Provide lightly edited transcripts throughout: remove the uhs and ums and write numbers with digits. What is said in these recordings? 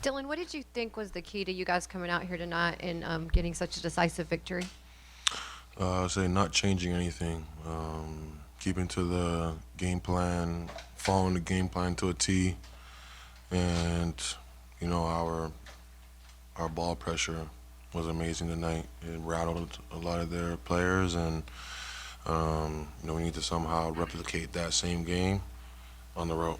Dillon, what did you think was the key to you guys coming out here tonight and getting such a decisive victory? I'd say not changing anything, keeping to the game plan, following the game plan to a T, and our ball pressure was amazing tonight. It rattled a lot of their players, and we need to somehow replicate that same game on the road.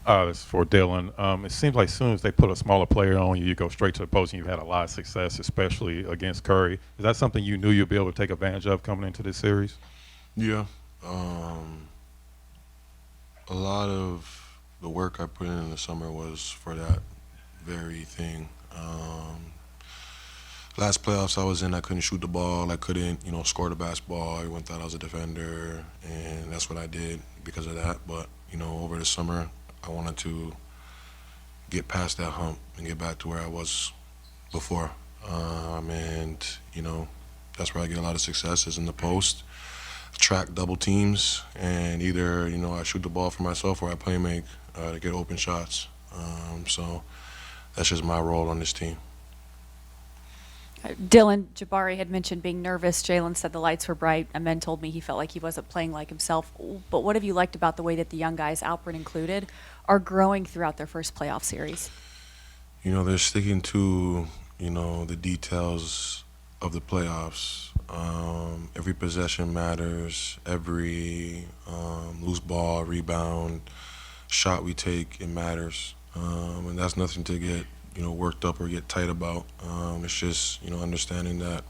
This is for Dillon. It seems like as soon as they put a smaller player on you, you go straight to the post, and you've had a lot of success, especially against Curry. Is that something you knew you'd be able to take advantage of coming into this series? Yeah. A lot of the work I put in the summer was for that very thing. Last playoffs I was in, I couldn't shoot the ball. I couldn't, score the basketball. Everyone thought I was a defender, and that's what I did because of that. But, over the summer, I wanted to get past that hump and get back to where I was before. And, that's where I get a lot of success is in the post, track double teams, and either, I shoot the ball for myself or I play make to get open shots. So that's just my role on this team. Dillon, Jabari had mentioned being nervous. Jalen said the lights were bright. Amen told me he felt like he wasn't playing like himself. But what have you liked about the way that the young guys, Alperen included, are growing throughout their first playoff series? They're sticking to, the details of the playoffs. Every possession matters. Every loose ball, rebound, shot we take, it matters. And that's nothing to get worked up or get tight about. It's just, understanding that,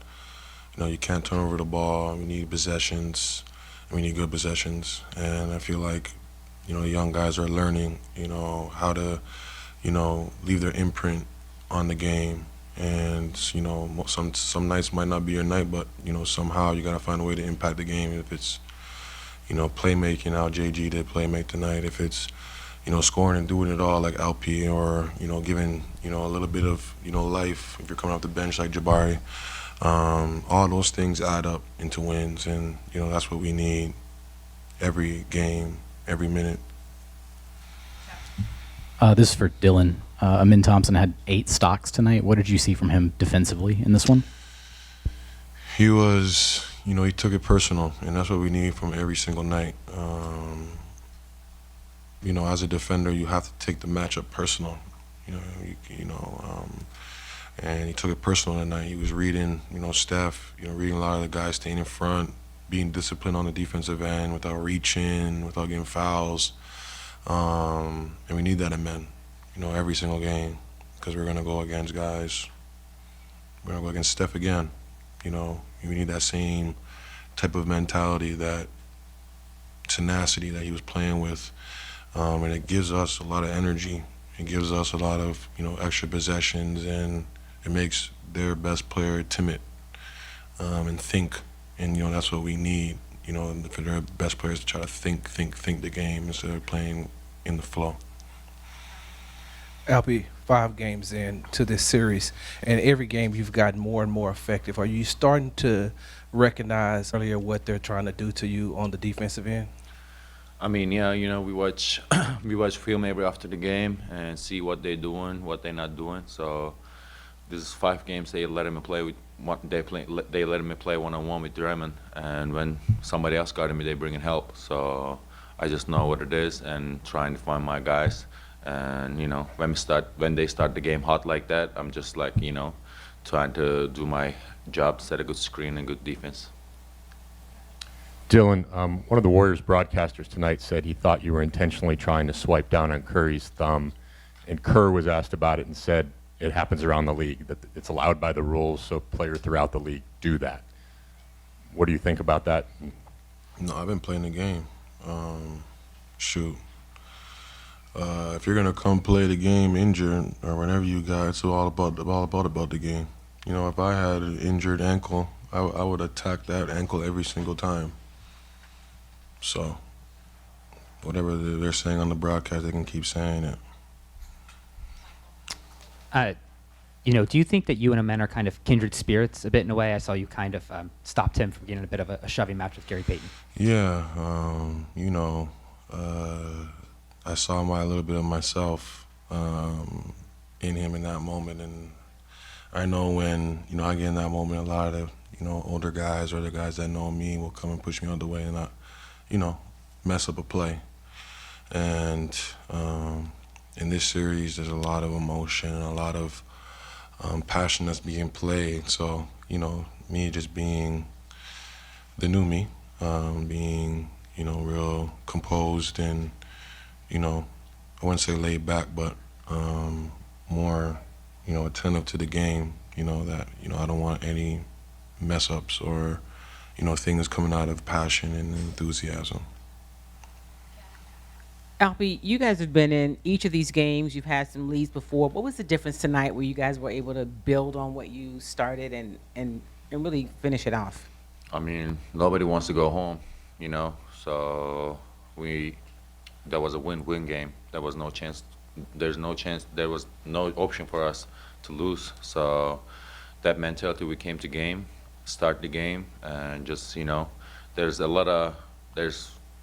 you can't turn over the ball. We need possessions. We need good possessions. And I feel like, the young guys are learning, how to, leave their imprint on the game. And, some nights might not be your night, but, somehow you got to find a way to impact the game. If it's, playmaking, how JG did playmake tonight. If it's, scoring and doing it all like LP, or, giving, a little bit of, life if you're coming off the bench like Jabari. All those things add up into wins, and, that's what we need every game, every minute. This is for Dillon. Amin Thompson had 8 stocks tonight. What did you see from him defensively in this one? He was, he took it personal, and that's what we need from every single night. As a defender, you have to take the matchup personal. And he took it personal tonight. He was reading, Steph, reading a lot of the guys staying in front, being disciplined on the defensive end without reaching, without getting fouls. And we need that in men, every single game, because we're going to go against guys. We're going to go against Steph again. We need that same type of mentality, that tenacity that he was playing with. And it gives us a lot of energy. It gives us a lot of, extra possessions, and it makes their best player timid and think. And, that's what we need, for their best players to try to think the game instead of playing in the flow. Alpy, 5 games into this series, and every game you've gotten more and more effective. Are you starting to recognize earlier what they're trying to do to you on the defensive end? I mean, yeah, we watch we watch film every after the game and see what they're doing, what they're not doing. So this is 5 games they let him play with. They let him play one-on-one with Drummond, and when somebody else got him, they bring in help. So I just know what it is and trying to find my guys. And when they start the game hot like that, I'm just like trying to do my job, set a good screen and good defense. Dillon, one of the Warriors broadcasters tonight said he thought you were intentionally trying to swipe down on Curry's thumb, and Kerr was asked about it and said it happens around the league, that it's allowed by the rules, so players throughout the league do that. What do you think about that? No, I've been playing the game. Shoot. If you're gonna come play the game injured or whenever you got, it's all about the game. If I had an injured ankle, I would attack that ankle every single time. So, whatever they're saying on the broadcast, they can keep saying it. Do you think that you and Amen are kind of kindred spirits a bit in a way? I saw you kind of stopped him from getting a bit of a shoving match with Gary Payton. Yeah, I saw a little bit of myself in him in that moment. And I know when, I get in that moment, a lot of, older guys or the guys that know me will come and push me out the way and not, mess up a play. And in this series, there's a lot of emotion and a lot of passion that's being played. So, me just being the new me, being, real composed and, I wouldn't say laid back, but more, attentive to the game, that, I don't want any mess ups or, things coming out of passion and enthusiasm. Alpie, you guys have been in each of these games. You've had some leads before. What was the difference tonight where you guys were able to build on what you started and really finish it off? I mean, nobody wants to go home, so that was a win-win game. There was no chance, there was no option for us to lose. So that mentality, we came to game, start the game, and just, there's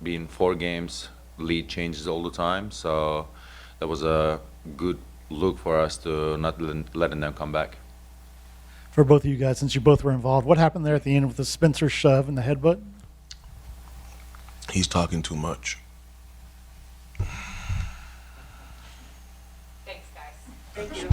been 4 games, lead changes all the time. So that was a good look for us to not letting them come back. For both of you guys, since you both were involved, what happened there at the end with the Spencer shove and the headbutt? He's talking too much. Thanks, guys. Thank you.